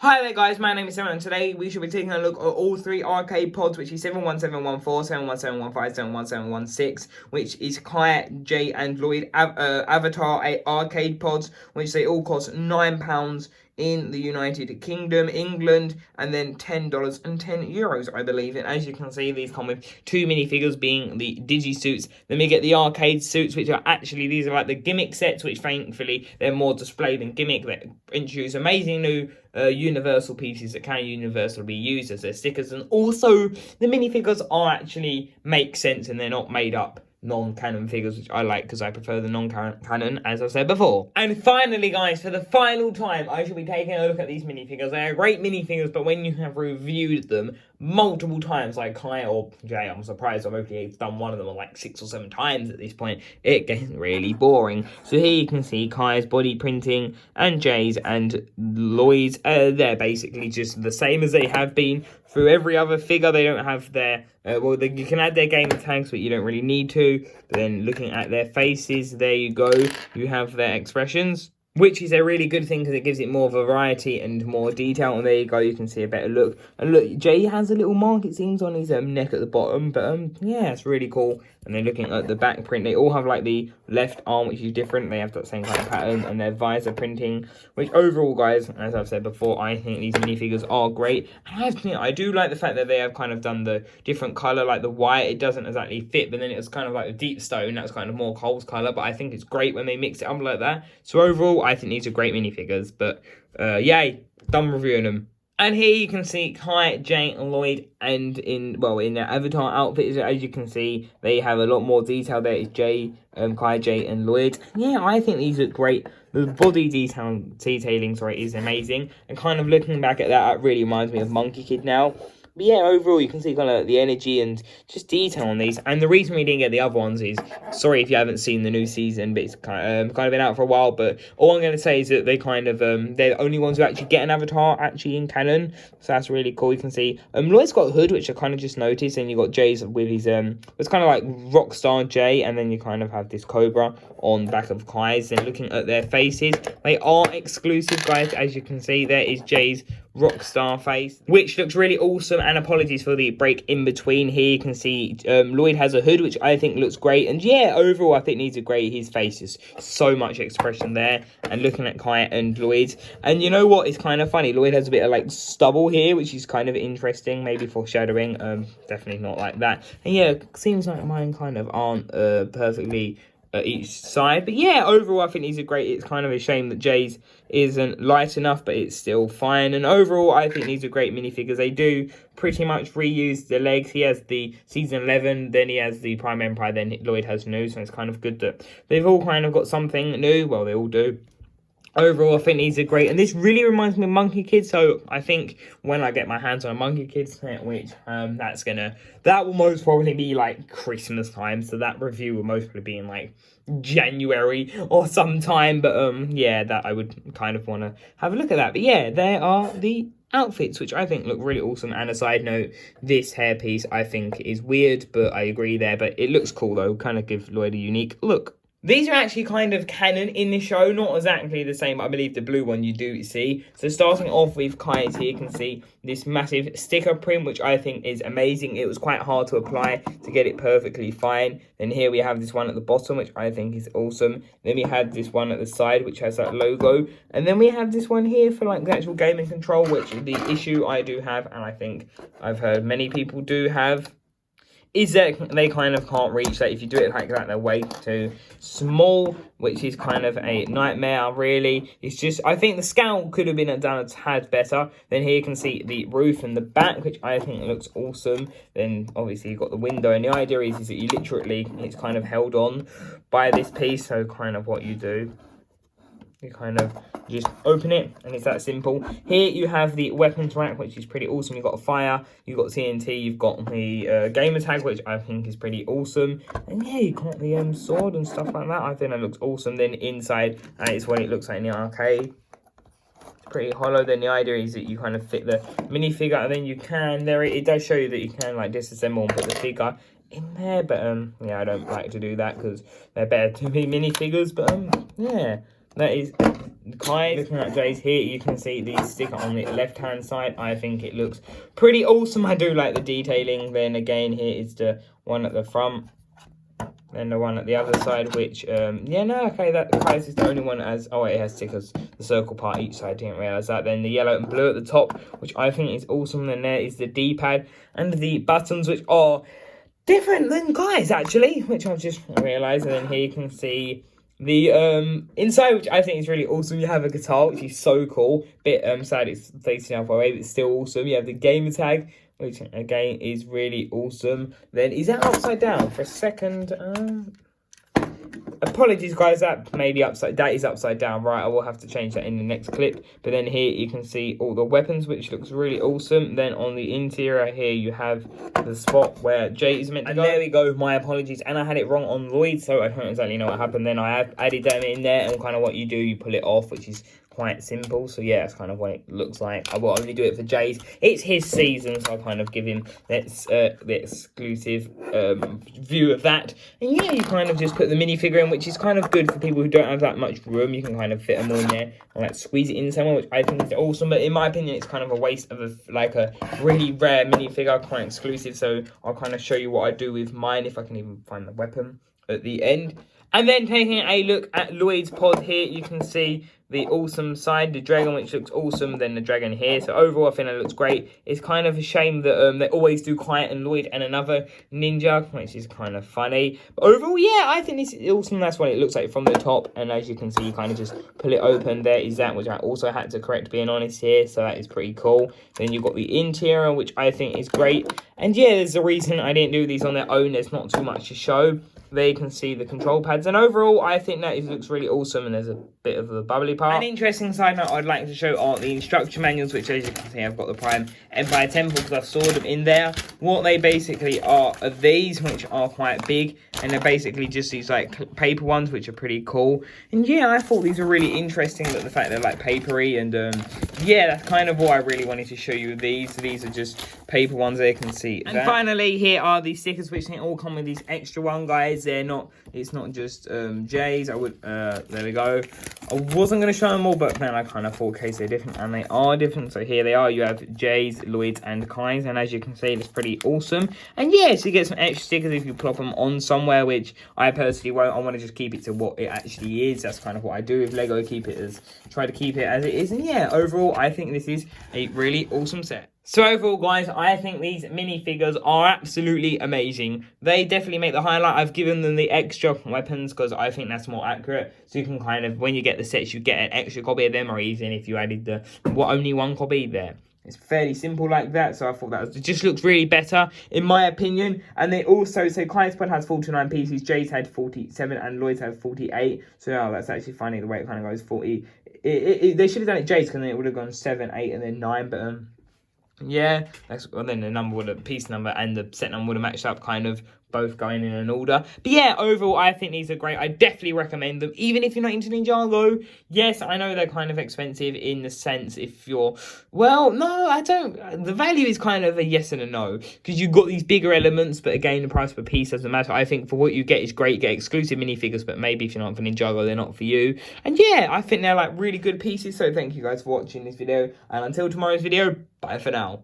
Hi there guys, my name is Simon and today we should be taking a look at all three arcade pods, which is 71714, 71715, 71716, which is Kai, Jay and Lloyd Avatar arcade pods, which they all cost £9 in the United Kingdom, England, and then $10 and €10, I believe. And as you can see, these come with two minifigures being the Digi suits. Then we get the arcade suits, which are actually, these are like the gimmick sets, which thankfully they're more display than gimmick. That introduce amazing new universal pieces that can universally be used as their stickers, and also the minifigures are actually make sense and they're not made up non-canon figures, which I like because I prefer the non-canon, as I've said before. And finally, guys, for the final time, I shall be taking a look at these minifigures. They are great minifigures, but when you have reviewed them multiple times, like Kai or Jay, I'm surprised I've only done one of them like 6 or 7 times at this point, it gets really boring. So here you can see Kai's body printing and Jay's and Lloyd's. They're basically just the same as they have been through every other figure. They don't have their you can add their gamer tags, but you don't really need to. But then looking at their faces, there you go, you have their expressions, which is a really good thing because it gives it more variety and more detail. And there you go, you can see a better look. And look, Jay has a little mark, it seems, on his neck at the bottom, but yeah, it's really cool. And then looking at the back print, they all have like the left arm, which is different. They have that same kind of pattern, and their visor printing, which overall, guys, as I've said before, I think these minifigures are great. And I do like the fact that they have kind of done the different color, like the white, it doesn't exactly fit, but then it's kind of like the deep stone, that's kind of more Cole's color, but I think it's great when they mix it up like that. So overall, I think these are great minifigures, but yay, done reviewing them. And here you can see Kai, Jay, and Lloyd, and in their avatar outfits, as you can see, they have a lot more detail. There is Jay, Kai, Jay, and Lloyd. Yeah, I think these look great. The body detailing, is amazing. And kind of looking back at that, it really reminds me of Monkey Kid now. But yeah, overall, you can see kind of the energy and just detail on these. And the reason we didn't get the other ones is, sorry if you haven't seen the new season, but it's kind of been out for a while. But all I'm going to say is that they kind of, they're the only ones who actually get an avatar actually in canon. So that's really cool. You can see, Lloyd's got a hood, which I kind of just noticed. And you got Jay's with his, it's kind of like Rockstar Jay. And then you kind of have this Cobra on the back of Kai's. And looking at their faces, they are exclusive, guys. As you can see, there is Jay's Rockstar face, which looks really awesome. And apologies for the break in between. Here you can see Lloyd has a hood, which I think looks great. And yeah, overall, I think these are great. His face is so much expression there. And looking at Kai and Lloyd, and you know what, it's kind of funny, Lloyd has a bit of like stubble here, which is kind of interesting, maybe foreshadowing. Definitely not like that. And yeah, seems like mine kind of aren't perfectly each side, but yeah, overall I think these are great. It's kind of a shame that Jay's isn't light enough, but it's still fine. And overall I think these are great minifigures. They do pretty much reuse the legs. He has the season 11, then he has the Prime Empire, then Lloyd has new, so it's kind of good that they've all kind of got something new. Well, they all do. Overall, I think these are great, and this really reminds me of Monkey Kid. So I think when I get my hands on a Monkey Kid set, which that will most probably be like Christmas time. So that review will most probably be in like January or sometime. But yeah, that I would kind of want to have a look at that. But yeah, there are the outfits, which I think look really awesome. And a side note, this hairpiece I think is weird, but I agree there. But it looks cool though. Kind of give Lloyd a unique look. These are actually kind of canon in the show, not exactly the same, but I believe the blue one you do see. So starting off with Kai's here, you can see this massive sticker print, which I think is amazing. It was quite hard to apply to get it perfectly fine. Then here we have this one at the bottom, which I think is awesome. Then we had this one at the side, which has that logo. And then we have this one here for like the actual gaming control, which is the issue I do have, and I think I've heard many people do have, is that they kind of can't reach that. If you do it like that, they're way too small, which is kind of a nightmare, really. It's just, I think the scale could have been done a tad better. Then here you can see the roof and the back, which I think looks awesome. Then obviously you've got the window, and the idea is that you literally, it's kind of held on by this piece. So kind of what you do, you kind of just open it, and it's that simple. Here you have the weapons rack, which is pretty awesome. You've got a fire, you've got TNT, you've got the gamer tag, which I think is pretty awesome. And yeah, you got the sword and stuff like that. I think that looks awesome. Then inside, is what it looks like in the arcade. It's pretty hollow. Then the idea is that you kind of fit the minifigure, and then you can, it does show you that you can like disassemble and put the figure in there. But yeah, I don't like to do that because they're better to be minifigures. But yeah, that is Kai. Looking at Jay's here, you can see the sticker on the left-hand side. I think it looks pretty awesome. I do like the detailing. Then again, here is the one at the front. Then the one at the other side, which, yeah, no, okay, that Kai's is the only one that has, oh, it has stickers, the circle part each side, didn't realise that. Then the yellow and blue at the top, which I think is awesome. Then there is the D-pad and the buttons, which are different than Kai's, actually, which I've just realised. And then here you can see the inside, which I think is really awesome. You have a guitar, which is so cool. Bit sad it's facing the other way, but it's still awesome. You have the gamer tag, which again is really awesome. Then is that upside down for a second? Apologies, guys, that may be upside. That is upside down, right? I will have to change that in the next clip. But then here you can see all the weapons, which looks really awesome. Then on the interior here, you have the spot where Jay is meant to go. And there we go. My apologies, and I had it wrong on Lloyd, so I don't exactly know what happened. Then I have added them in there, and kind of what you do, you pull it off, which is quite simple. So yeah, that's kind of what it looks like. I will only do it for Jay's. It's his season, so I kind of give him the exclusive view of that. And yeah, you kind of just put the minifigure in, which is kind of good for people who don't have that much room. You can kind of fit them all in there and like squeeze it in somewhere, which I think is awesome. But in my opinion, it's kind of a waste of a really rare minifigure, quite exclusive. So I'll kind of show you what I do with mine, if I can even find the weapon at the end. And then taking a look at Lloyd's pod here, you can see the awesome side, the dragon, which looks awesome, then the dragon here. So overall, I think it looks great. It's kind of a shame that they always do Quiet and Lloyd and another ninja, which is kind of funny. But overall, yeah, I think this is awesome. That's what it looks like from the top. And as you can see, you kind of just pull it open. There is that, which I also had to correct, being honest here. So that is pretty cool. Then you've got the interior, which I think is great. And yeah, there's a reason I didn't do these on their own. There's not too much to show. There you can see the control pads, and overall I think that it looks really awesome, and there's a bit of a bubbly part. An interesting side note I'd like to show are the instruction manuals, which as you can see I've got the Prime Empire Temple because I've stored them in there. What they basically are these, which are quite big, and they're basically just these like paper ones, which are pretty cool. And yeah, I thought these were really interesting, that the fact they're like papery, and yeah, that's kind of what I really wanted to show you. These are just paper ones, there you can see. And finally, here are the stickers, which they all come with these extra one, guys. They're not, it's not just J's. I would there we go. I wasn't going to show them all, but then I kind of thought, okay, so they're different, and they are different. So here they are. You have J's, Lloyd's, and Kai's, and as you can see, it's pretty awesome. And yeah, so you get some extra stickers if you plop them on somewhere, which I personally won't. I want to just keep it to what it actually is. That's kind of what I do with Lego. Try to keep it as it is. And yeah, overall, I think this is a really awesome set. So overall, guys, I think these minifigures are absolutely amazing. They definitely make the highlight. I've given them the extra weapons because I think that's more accurate. So you can kind of, when you get the sets, you get an extra copy of them, or even if you added the only one copy there. It's fairly simple like that, so I thought it just looks really better, in my opinion. And they also, so Kai's pod has 49 pieces, Jay's had 47, and Lloyd's had 48. So oh, that's actually funny the way it kind of goes 40. They should have done it Jay's, because then it would have gone 7, 8, and then 9, but yeah, then the number would have, piece number and the set number would have matched up, kind of both going in an order. But yeah, overall, I think these are great. I definitely recommend them, even if you're not into Ninjago. Yes, I know they're kind of expensive in the sense if you're, well, no, I don't. The value is kind of a yes and a no, because you've got these bigger elements, but again, the price per piece doesn't matter. I think for what you get is great. You get exclusive minifigures, but maybe if you're not for Ninjago, they're not for you. And yeah, I think they're like really good pieces. So thank you guys for watching this video, and until tomorrow's video, bye for now.